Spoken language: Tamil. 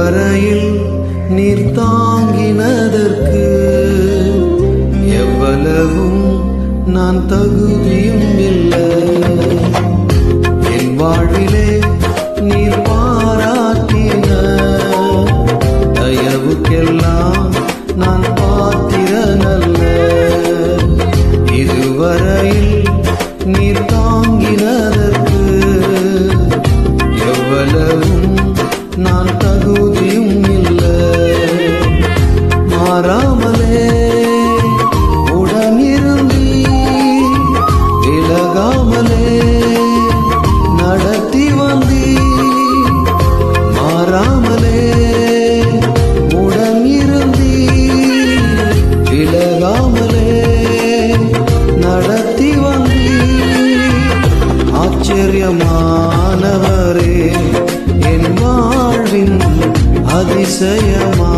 இதுவரையில் நீர் தாங்கினதற்கு எவ்வளவும் நான் தகுதியும் இல்லை. என் வாழ்விலே நீர் பாராட்டின தயவுக்கெல்லாம் நான் பாத்திரனல்ல. இதுவரையில் நீர் தாங்கினதற்கு எவ்வளவும் நான் தகுதியும் இல்லை. மாறாமலே உடனிருந்தி விலகாமலே நடத்தி வந்தி. மாறாமலே உடனிருந்தி விலகாமலே நடத்தி வந்தி. ஆச்சரியமானவரே, என் வாழ்வின் அதிசயமா